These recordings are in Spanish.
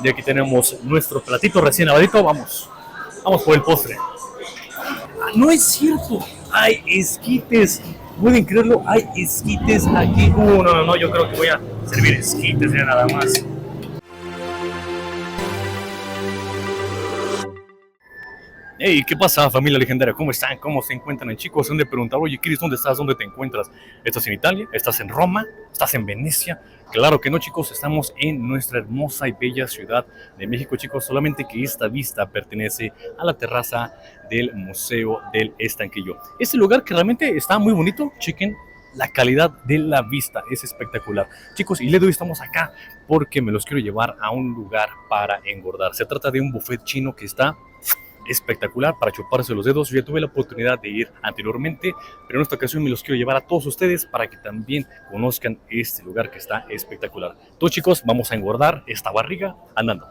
Y aquí tenemos nuestro platito recién lavadito. Vamos por el postre. No es cierto, hay esquites. ¿Pueden creerlo? Hay esquites aquí. No, yo creo que voy a servir esquites ya nada más. Hey, ¿qué pasa, familia legendaria? ¿Cómo están? ¿Cómo se encuentran, chicos? Han de preguntar, oye, Chris, ¿dónde estás? ¿Dónde te encuentras? ¿Estás en Italia? ¿Estás en Roma? ¿Estás en Venecia? Claro que no, chicos, estamos en nuestra hermosa y bella ciudad de México, chicos, solamente que esta vista pertenece a la terraza del Museo del Estanquillo. Este lugar que realmente está muy bonito, chequen, la calidad de la vista es espectacular. Chicos, y hoy estamos acá porque me los quiero llevar a un lugar para engordar. Se trata de un buffet chino que está espectacular para chuparse los dedos. Yo ya tuve la oportunidad de ir anteriormente, pero en esta ocasión me los quiero llevar a todos ustedes para que también conozcan este lugar que está espectacular. Entonces, chicos, vamos a engordar esta barriga andando.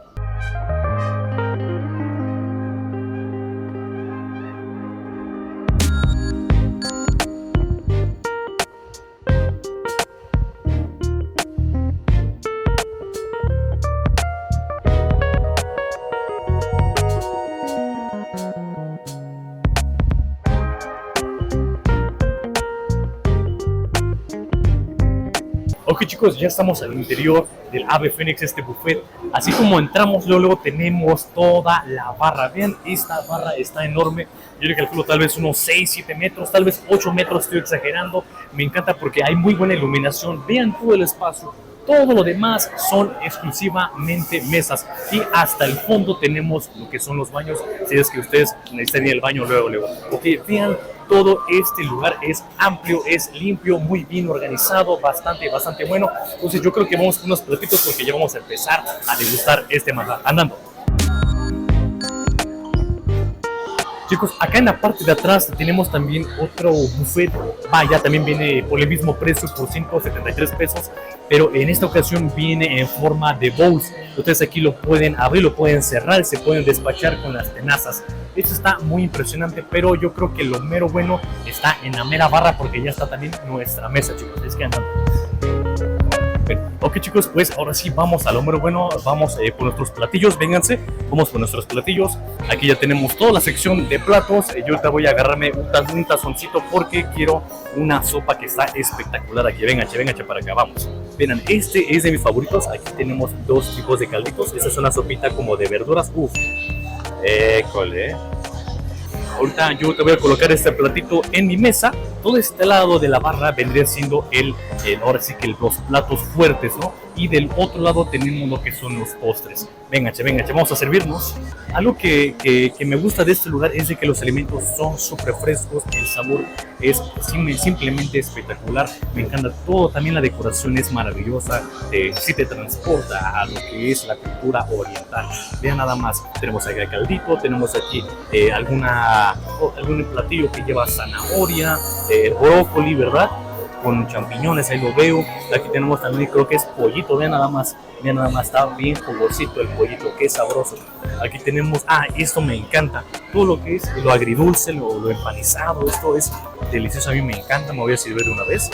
Ok, chicos, ya estamos al interior del Ave Fénix, este buffet. Así como entramos, luego tenemos toda la barra. Vean, esta barra está enorme. Yo le calculo tal vez unos 6, 7 metros, tal vez 8 metros, estoy exagerando. Me encanta porque hay muy buena iluminación. Vean todo el espacio. Todo lo demás son exclusivamente mesas. Y hasta el fondo tenemos lo que son los baños, si es que ustedes necesitan ir al baño luego. Ok, vean, todo este lugar es amplio, es limpio, muy bien organizado, bastante bueno. Entonces yo creo que vamos con unos platitos porque ya vamos a empezar a degustar este manjar. Andando. Chicos, acá en la parte de atrás tenemos también otro buffet. Ya también viene por el mismo precio, por 173 pesos, pero en esta ocasión viene en forma de bowls. Ustedes aquí lo pueden abrir, lo pueden cerrar, se pueden despachar con las tenazas. Esto está muy impresionante, pero yo creo que lo mero bueno está en la mera barra porque ya está también nuestra mesa, chicos. Es que andan. Ok, chicos, pues ahora sí vamos a lo mero bueno, vamos por nuestros platillos, vénganse, vamos por nuestros platillos. Aquí ya tenemos toda la sección de platos. Yo ahorita voy a agarrarme un tazoncito porque quiero una sopa que está espectacular aquí. Vénganse para acá, vamos. Miren, este es de mis favoritos. Aquí tenemos dos tipos de calditos. Esta es una sopita como de verduras. École. Ahorita yo te voy a colocar este platito en mi mesa. Todo este lado de la barra vendría siendo ahora sí que los platos fuertes, ¿no? Y del otro lado tenemos lo que son los postres. Vénganse, vamos a servirnos. Algo que me gusta de este lugar es de que los alimentos son súper frescos, el sabor es simplemente espectacular. Me encanta todo, también la decoración es maravillosa, sí te transporta a lo que es la cultura oriental. Vean nada más, tenemos aquí el caldito, tenemos aquí algún platillo que lleva zanahoria, brócoli, ¿verdad? Con champiñones, ahí lo veo. Aquí tenemos también, creo que es pollito, vean nada más, está bien jugosito el pollito, qué sabroso. Aquí tenemos, esto me encanta, todo lo que es lo agridulce, lo empanizado, esto es delicioso, a mí me encanta, me voy a servir de una vez.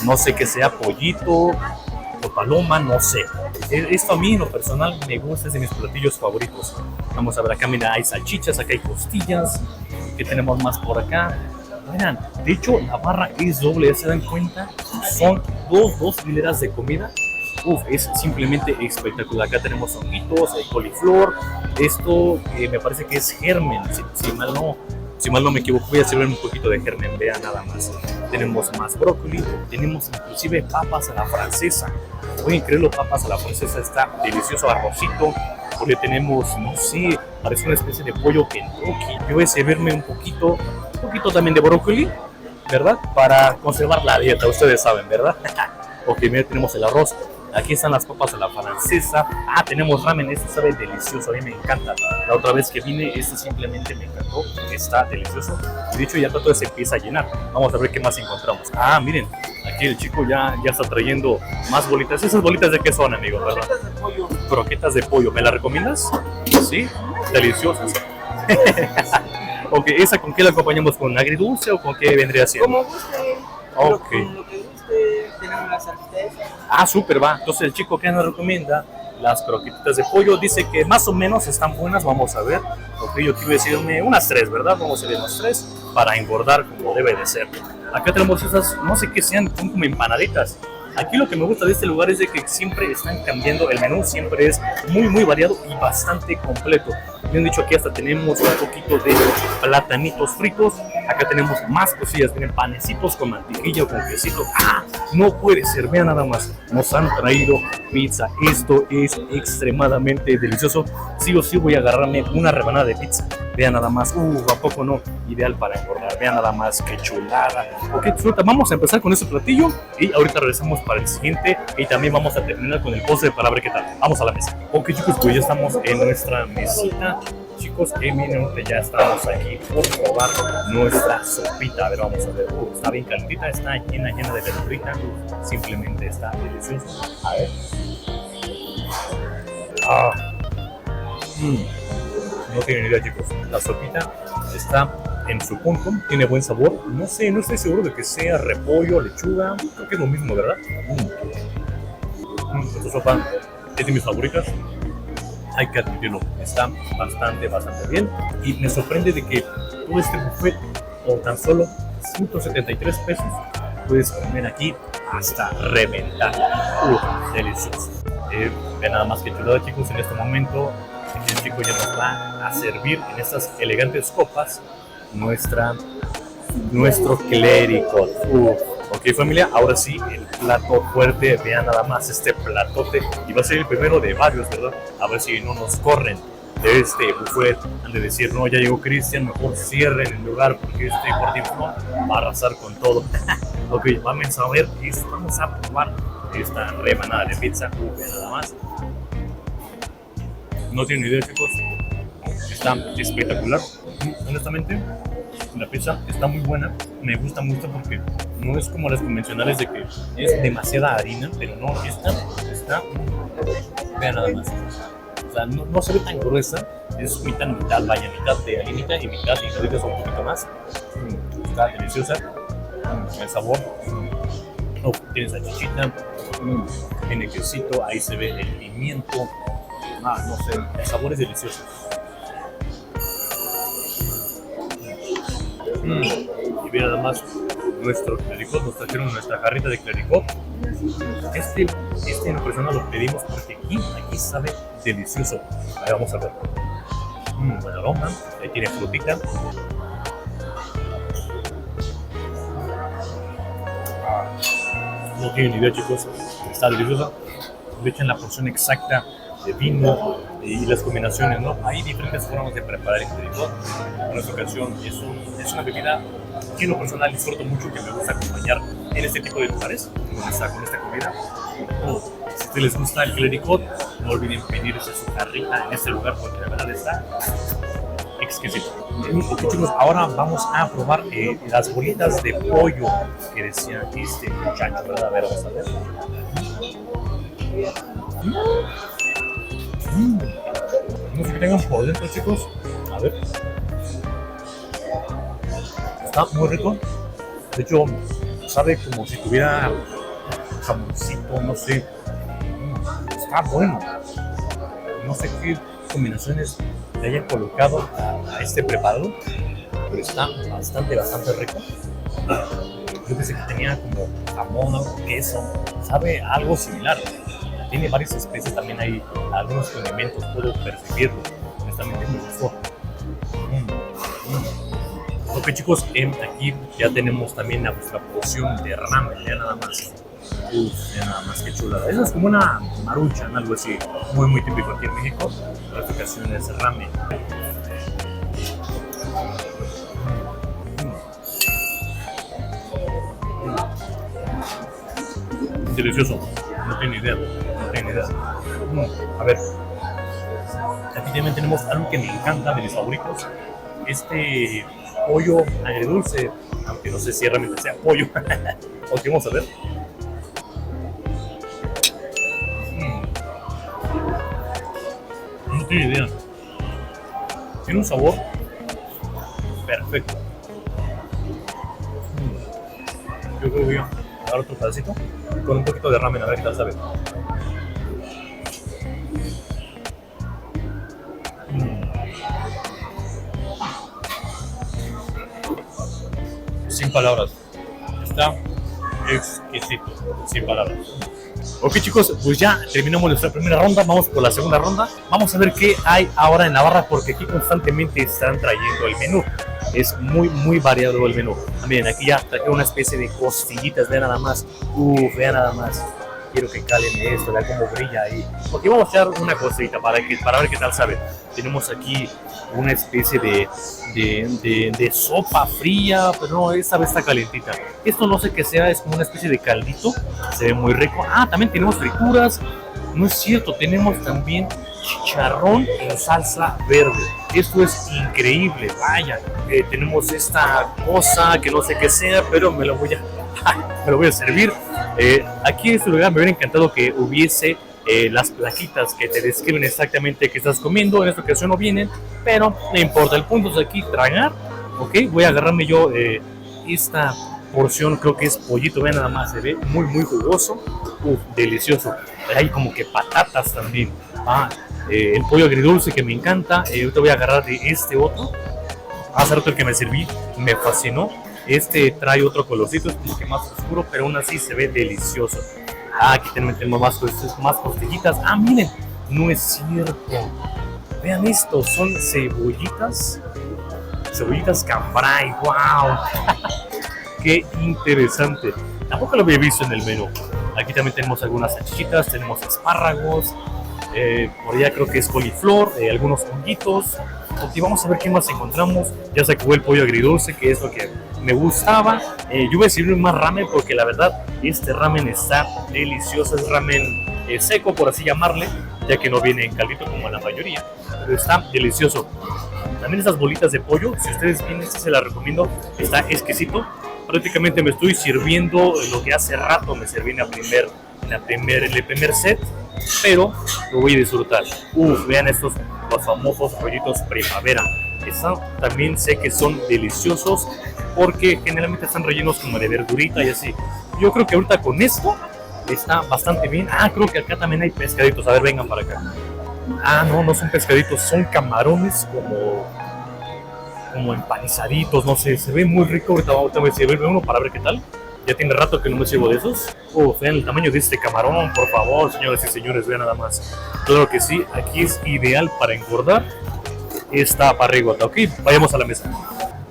No sé qué sea, pollito o paloma, no sé. Esto a mí, en lo personal, me gusta, es de mis platillos favoritos. Vamos a ver, acá mira, hay salchichas, acá hay costillas. ¿Qué tenemos más por acá? Miren, de hecho la barra es doble, ¿ya se dan cuenta? Son dos hileras de comida. Es simplemente espectacular. Acá tenemos honguitos, hay coliflor. Esto me parece que es germen, si mal no me equivoco. Voy a servir un poquito de germen, vean nada más. Tenemos más brócoli, tenemos inclusive papas a la francesa. Pueden creerlo, papas a la francesa, está delicioso, arrocito. Porque tenemos, no sé, parece una especie de pollo Kentucky. Yo voy a servirme un poquito también de brócoli, ¿verdad? Para conservar la dieta, ustedes saben, ¿verdad? Ok, mira, tenemos el arroz. Aquí están las papas a la francesa. Tenemos ramen, este sabe delicioso, a mí me encanta. La otra vez que vine, este simplemente me encantó, está delicioso. Y de hecho ya todo se empieza a llenar. Vamos a ver qué más encontramos. Miren, aquí el chico ya está trayendo más bolitas. ¿Esas bolitas de qué son, amigo? Croquetas de pollo. Croquetas de pollo, ¿me las recomiendas? Sí, deliciosas. Ok, ¿esa con qué la acompañamos? ¿Con agridulce o con qué vendría siendo? Como guste. Ok. Con lo que guste, tenemos la salsita esa. Súper, va. Entonces el chico que nos recomienda las croquetitas de pollo. Dice que más o menos están buenas, vamos a ver. Ok, yo quiero decirme unas 3, ¿verdad? Vamos a ver unas 3 para engordar como debe de ser. Acá tenemos esas, no sé qué sean, son como empanaditas. Aquí lo que me gusta de este lugar es de que siempre están cambiando el menú, siempre es muy variado y bastante completo. Me han dicho aquí hasta tenemos un poquito de platanitos fritos, acá tenemos más cosillas, tienen panecitos con mantequilla o con quesito. ¡Ah! No puede ser, vean nada más, nos han traído pizza, esto es extremadamente delicioso. Sí o sí voy a agarrarme una rebanada de pizza, vean nada más, ¿a poco no? Ideal para engordar, vean nada más, qué chulada. Ok, disfruta, vamos a empezar con este platillo y ahorita regresamos para el siguiente y también vamos a terminar con el postre para ver qué tal. Vamos a la mesa. Ok chicos, pues ya estamos en nuestra mesita. Chicos, miren, ya estamos aquí por probar nuestra sopita. A ver, vamos a ver. Está bien calentita, está llena de verdurita. Simplemente está deliciosa. A ver. No tienen idea, chicos. La sopita está en su punto, tiene buen sabor. No sé, no estoy seguro de que sea repollo, lechuga. Creo que es lo mismo, ¿verdad? Esta sopa es de mis favoritas. Hay que admitirlo, está bastante bien. Y me sorprende de que todo este buffet, por tan solo 173 pesos, puedes comer aquí hasta reventar. Delicioso. Vean nada más que chulada, chicos. En este momento el chico ya nos va a servir en estas elegantes copas nuestro clericot. Ok familia, ahora sí, el plato fuerte. Vean nada más este platote. Y va a ser el primero de varios, ¿verdad? A ver si no nos corren de este buffet. Han de decir, no, ya llegó Cristian, mejor cierren el lugar porque este gordito va a arrasar con todo. Ok, vamos a ver, vamos a probar esta rebanada de pizza. Vean nada más. No tienen idea, chicos. Está espectacular. Honestamente, la pizza está muy buena. Me gusta mucho porque no es como las convencionales de que es demasiada harina, pero no, esta está, vean nada más. O sea, no se ve tan gruesa, es mitad, vaya, mitad de harinita y mitad de ingredientes un poquito más. Está deliciosa. El sabor. Tiene salchichita, tiene quesito, ahí se ve el pimiento. No sé, el sabor es delicioso. Y mira nada más nuestro clericot, nos trajeron nuestra jarrita de clericot. Este en persona lo pedimos porque aquí sabe delicioso. Ahí vamos a ver. Buen aroma, ahí tiene frutita. No tienen idea, chicos, está deliciosa. Le echan la porción exacta de vino y las combinaciones, ¿no? Hay diferentes formas de preparar el clericot. En esta ocasión es una bebida que en lo personal disfruto mucho, que me gusta acompañar en este tipo de lugares con esta comida. Si a ustedes les gusta el clericot, no olviden pedirse su jarrita en este lugar porque la verdad está exquisito. Chicos, ahora vamos a probar las bolitas de pollo que decía este muchacho, ¿verdad? A ver, vamos a ver. No sé qué tengan por dentro, chicos. A ver. Está muy rico. De hecho, sabe como si tuviera jamoncito, no sé. Está bueno. No sé qué combinaciones le hayan colocado a este preparado, pero está bastante rico. Yo pensé que tenía como jamón o queso. Sabe algo similar. Tiene varias especies, también hay algunos condimentos, puedo percibirlo. Honestamente me gustó. Ok chicos, aquí ya tenemos también nuestra porción de ramen, ya nada más. Ya nada más, que chulada. Eso es como una maruchan, algo así, muy típico aquí en México. La explicación es ramen. Delicioso, no tiene idea. A ver, aquí también tenemos algo que me encanta, de mis favoritos. Este pollo agridulce, aunque no sé si realmente sea pollo. Ok, vamos a ver. No tiene idea. Tiene un sabor perfecto. Yo creo que voy a dar otro pedacito con un poquito de ramen, a ver qué tal sabe. sin palabras. Está exquisito, sin palabras. Ok chicos, pues ya terminamos nuestra primera ronda, vamos por la segunda ronda. Vamos a ver qué hay ahora en la barra porque aquí constantemente están trayendo el menú. Es muy variado el menú. Miren, aquí ya traje una especie de costillitas, vean nada más. Vean nada más. Quiero que calen esto, vean cómo brilla ahí. Ok, vamos a echar una cosita para ver qué tal sabe. Tenemos aquí una especie de sopa fría, pero no, esta vez está calentita. Esto no sé qué sea, es como una especie de caldito. Se ve muy rico. También tenemos frituras. No es cierto, tenemos también chicharrón en salsa verde. Esto es increíble, vaya. Tenemos esta cosa que no sé qué sea, pero me lo voy a servir. Aquí en este lugar me hubiera encantado que hubiese las plaquitas que te describen exactamente qué estás comiendo. En esta ocasión no vienen, pero no importa. El punto es aquí tragar. Ok, voy a agarrarme yo esta porción, creo que es pollito, vean nada más, se ve muy jugoso. Delicioso. Hay como que patatas también. El pollo agridulce que me encanta. Ahorita voy a agarrar de este otro. Hace rato el que me serví me fascinó. Este trae otro colorcito, es como que más oscuro, pero aún así se ve delicioso. Aquí tenemos más costillitas. Miren, no es cierto. Vean esto, son cebollitas cambray. ¡Wow! ¡Qué interesante! Tampoco lo había visto en el menú. Aquí también tenemos algunas salchichitas, tenemos espárragos. Por allá creo que es coliflor, algunos honguitos. Y vamos a ver qué más encontramos. Ya se acabó el pollo agridulce, que es lo que me gustaba. Yo voy a servir más ramen porque la verdad este ramen está delicioso. Es ramen seco, por así llamarle, ya que no viene en caldito como la mayoría, pero está delicioso. También estas bolitas de pollo, si ustedes vienen, este se las recomiendo, está exquisito. Prácticamente me estoy sirviendo lo que hace rato me serví en el primer set, pero lo voy a disfrutar. Vean estos, los famosos pollitos primavera. También sé que son deliciosos porque generalmente están rellenos como de verdurita y así. Yo creo que ahorita con esto está bastante bien. Creo que acá también hay pescaditos. A ver, vengan para acá. No son pescaditos, son camarones como empanizaditos, no sé, se ve muy rico. Ahorita voy a servirme uno para ver qué tal. Ya tiene rato que no me sirvo de esos. Vean el tamaño de este camarón, por favor, señoras y señores, vean nada más. Claro que sí, aquí es ideal para engordar esta parrigota. Ok, vayamos a la mesa.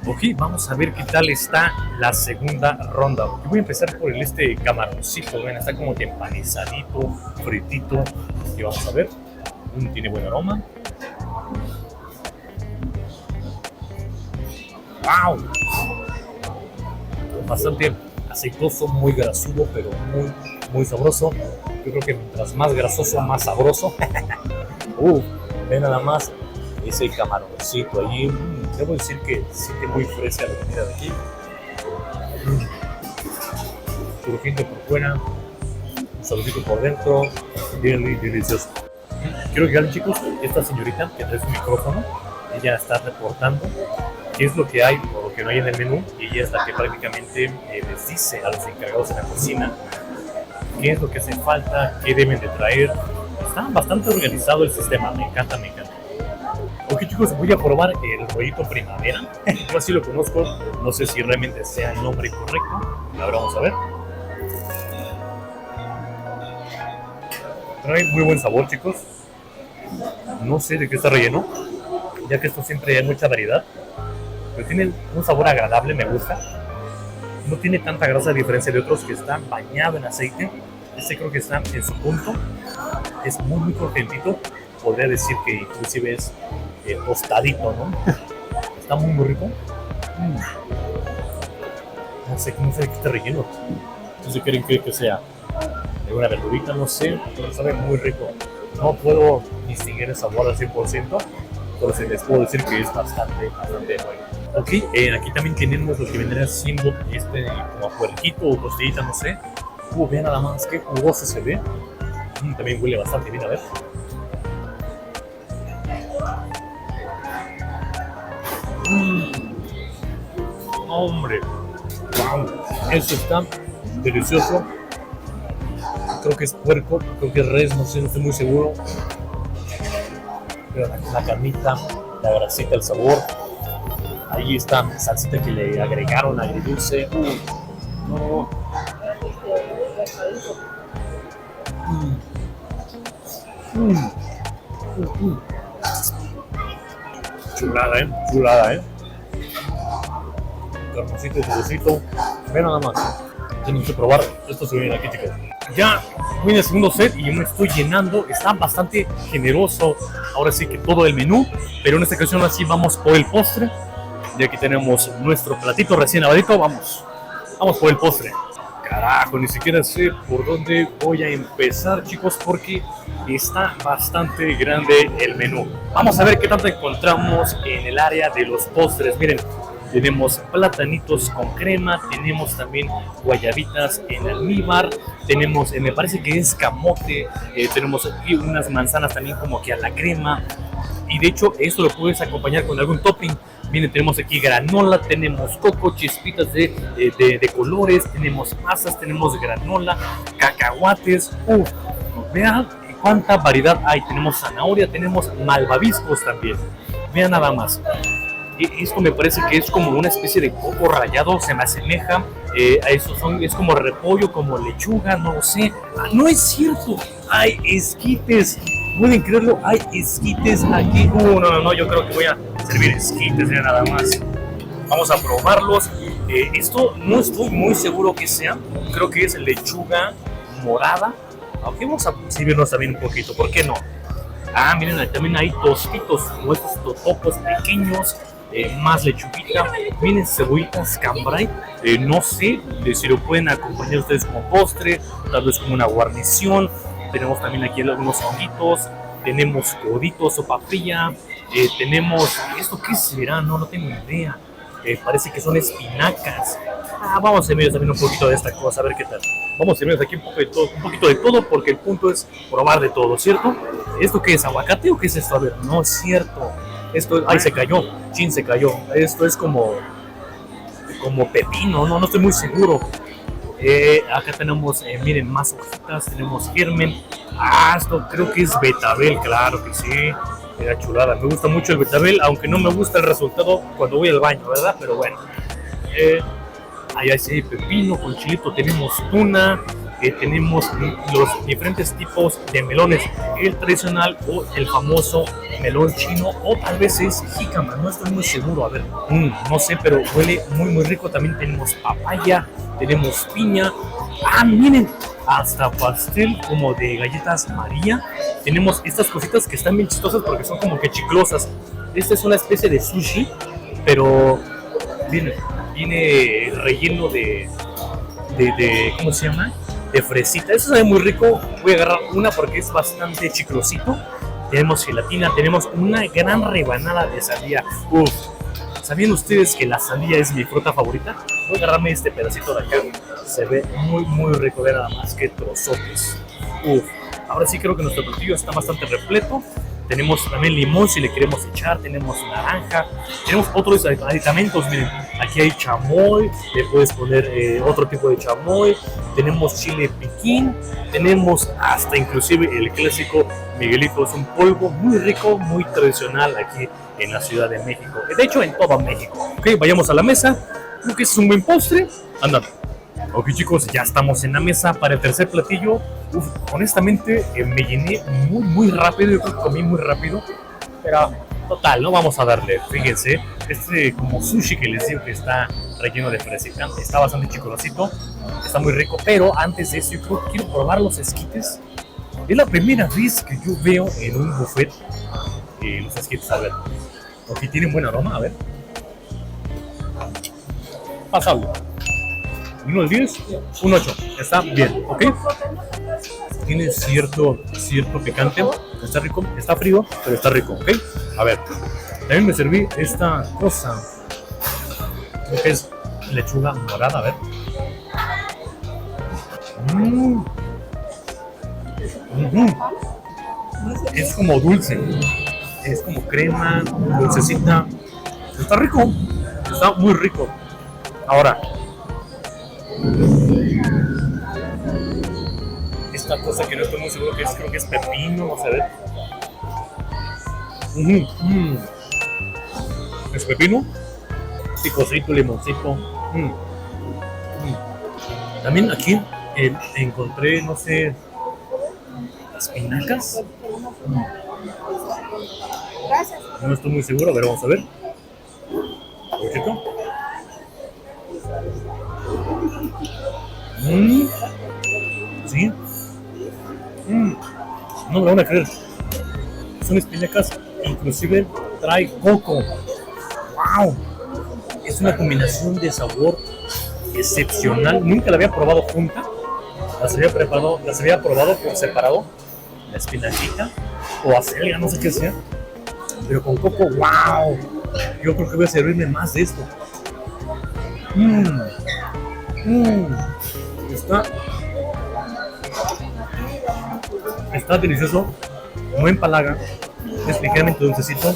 Ok, vamos a ver qué tal está la segunda ronda. Yo voy a empezar por este camaroncito, vean, está como que empanizadito, fritito. Y vamos a ver, tiene buen aroma. ¡Wow! Bastante aceitoso, muy grasudo, pero muy sabroso. Yo creo que mientras más grasoso, más sabroso. Ven nada más ese camaroncito allí. Debo decir que siente muy fresca la comida de aquí. Crujiente por fuera, suavecito por dentro, bien delicioso. Quiero que vean, chicos, esta señorita que trae su micrófono, ella está reportando qué es lo que hay o lo que no hay en el menú, y ella es la que prácticamente les dice a los encargados de la cocina qué es lo que hace falta, qué deben de traer. Está bastante organizado el sistema, me encanta. Ok chicos, voy a probar el rollito primavera. Yo así lo conozco, no sé si realmente sea el nombre correcto. Ahora vamos a ver. Trae muy buen sabor, chicos. No sé de qué está relleno, ya que esto siempre hay mucha variedad, pero tiene un sabor agradable, me gusta. No tiene tanta grasa a diferencia de otros que están bañados en aceite. Este creo que está en su punto. Es muy crujientito. Podría decir que inclusive es tostadito, ¿no? Está muy rico. No sé de qué está relleno. No sé qué creen que sea alguna verdurita, no sé, pero sabe muy rico. No puedo distinguir el sabor al 100%, pero sí les puedo decir que es bastante bueno. Ok, aquí también tenemos lo que vendría siendo como puerquito o costillita, no sé. Vean nada más qué jugoso se ve. También huele bastante bien, a ver. Hombre, wow, eso está delicioso. Creo que es puerco, creo que es res, no sé, no estoy muy seguro. Pero la carnita, la grasita, el sabor. Ahí está mi salsita que le agregaron agridulce. No. Chulada. Carboncito y dulcito. Ve nada más. Tienen que probar. Esto se viene aquí, chicos. Ya voy en el segundo set y me estoy llenando. Está bastante generoso. Ahora sí que todo el menú. Pero en esta ocasión así vamos por el postre. Y aquí tenemos nuestro platito recién lavadito. Vamos por el postre. Carajo, ni siquiera sé por dónde voy a empezar, chicos, porque está bastante grande el menú. Vamos a ver qué tanto encontramos en el área de los postres. Miren, tenemos platanitos con crema, tenemos también guayabitas en almíbar, tenemos, me parece que es camote, tenemos aquí unas manzanas también como que a la crema. Y de hecho esto lo puedes acompañar con algún topping. Miren, tenemos aquí granola, tenemos coco, chispitas de colores, tenemos pasas, tenemos granola, cacahuates. Vean cuánta variedad hay. Tenemos zanahoria, tenemos malvaviscos también. Vean nada más. Esto me parece que es como una especie de coco rallado, se me asemeja a eso, es como repollo, como lechuga, no lo sé. No es cierto, hay esquites. ¿Pueden creerlo? Hay esquites aquí. No, yo creo que voy a servir esquites ya nada más. Vamos a probarlos. Esto no estoy muy seguro que sea. Creo que es lechuga morada. Aunque vamos a servirnos también un poquito, ¿por qué no? Miren, también hay tostitos, como estos totopos pequeños. Más lechuguita, miren, cebollitas cambray, no sé si lo pueden acompañar ustedes como postre, tal vez como una guarnición. Tenemos también aquí algunos honguitos, tenemos coditos o papilla, tenemos, ¿esto qué será? No tengo idea, parece que son espinacas. Vamos a servirnos también un poquito de esta cosa, a ver qué tal. Vamos a servirnos aquí un poquito de todo, porque el punto es probar de todo, ¿cierto? ¿Esto qué es, aguacate o qué es esto? A ver, no es cierto. Esto, se cayó, se cayó. Esto es como pepino, no estoy muy seguro. Acá tenemos, miren, más hojitas, tenemos germen. Esto creo que es betabel, claro que sí. Era chulada, me gusta mucho el betabel, aunque no me gusta el resultado cuando voy al baño, ¿verdad? Pero bueno. Allá sí, pepino con chilito, tenemos tuna. Tenemos los diferentes tipos de melones, el tradicional o el famoso melón chino, o tal vez es jícama, no estoy muy seguro, a ver, no sé, pero huele muy rico. También tenemos papaya, tenemos piña, miren, hasta pastel como de galletas María. Tenemos estas cositas que están bien chistosas porque son como que chiclosas. Esta es una especie de sushi, pero viene relleno de ¿cómo se llama? De fresita. Eso sabe muy rico. Voy a agarrar una porque es bastante chiclosito. Tenemos gelatina, tenemos una gran rebanada de sandía. ¿Sabían ustedes que la sandía es mi fruta favorita? Voy a agarrarme este pedacito de acá. Se ve muy rico. Vean nada más que trozotes. Ahora sí creo que nuestro platillo está bastante repleto. Tenemos también limón si le queremos echar, tenemos naranja, tenemos otros aditamentos, miren, aquí hay chamoy, le puedes poner otro tipo de chamoy, tenemos chile piquín, tenemos hasta inclusive el clásico Miguelito, es un polvo muy rico, muy tradicional aquí en la Ciudad de México, de hecho en todo México. Ok, vayamos a la mesa, creo que es un buen postre, andando. Ok chicos, ya estamos en la mesa para el tercer platillo. Honestamente me llené muy rápido, yo creo que comí muy rápido, pero total, no vamos a darle. Fíjense, este como sushi que les digo que está relleno de fresita, está bastante chicosito, está muy rico, pero antes de eso yo creo que quiero probar los esquites. Es la primera vez que yo veo en un buffet los esquites, a ver, porque tienen buen aroma, a ver. Pasable. 1 al 10, un 8. Está bien, ¿ok? Tiene cierto picante. Está rico, está frío, pero está rico, ¿ok? A ver, también me serví esta cosa. Creo que es lechuga morada, a ver. Es como dulce. Es como crema, dulcecita. Está rico. Está muy rico. Ahora, esta cosa que no estoy muy seguro que es, creo que es pepino, vamos a ver. ¿Es pepino? picosito, limoncito. También aquí encontré, no sé, espinacas. No estoy muy seguro, a ver, vamos a ver. Un poquito. Sí. No me van a creer. Son espinacas, inclusive trae coco. ¡Wow! Es una combinación de sabor excepcional. Nunca la había probado junta. Las había probado por separado. La espinacita o acelga, no sé qué sea. Pero con coco, ¡wow! Yo creo que voy a servirme más de esto. Está delicioso, no empalaga, es ligeramente dulcecito.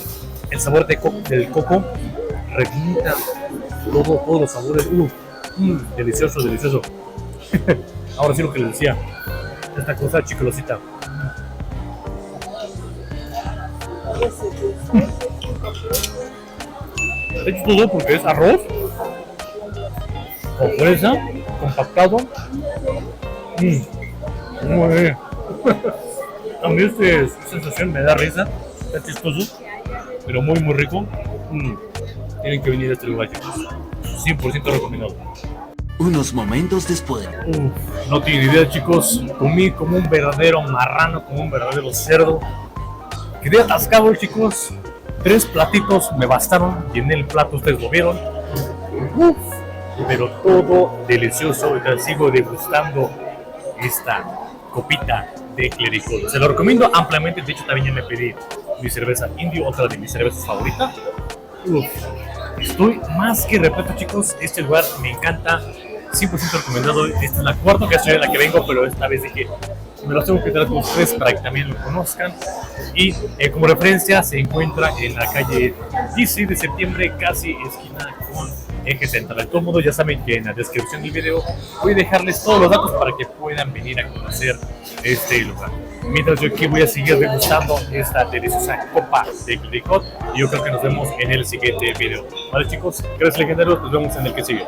El sabor del coco requinta todos los sabores. Delicioso, delicioso. Ahora sí lo que les decía, esta cosa chiclosita. De hecho todo porque es arroz con fresa, compactado. Muy bien. A mí esta sensación me da risa, está chistoso, pero muy muy rico. Tienen que venir a este lugar, chicos. 100% recomendado. Unos momentos después. No tienen idea, chicos. Comí como un verdadero marrano, como un verdadero cerdo. Quedé atascado, chicos. 3 platitos me bastaron. Llené el plato, ustedes lo vieron. Pero todo delicioso. Ahorita sigo degustando esta copita de clericot. Se lo recomiendo ampliamente. De hecho, también ya me pedí mi cerveza indio, otra de mis cervezas favoritas. Estoy más que repleto, chicos. Este lugar me encanta. 100% recomendado. Esta es la cuarta ocasión en la que vengo, pero esta vez dije me los tengo que traer con ustedes para que también lo conozcan. Y como referencia se encuentra en la calle 16 de septiembre, casi esquina con Eje Central. De todo modo, ya saben que en la descripción del video voy a dejarles todos los datos para que puedan venir a conocer este lugar. Mientras yo aquí voy a seguir degustando esta deliciosa copa de clericot y yo creo que nos vemos en el siguiente video. Vale, chicos, gracias legendarios, nos vemos en el que sigue.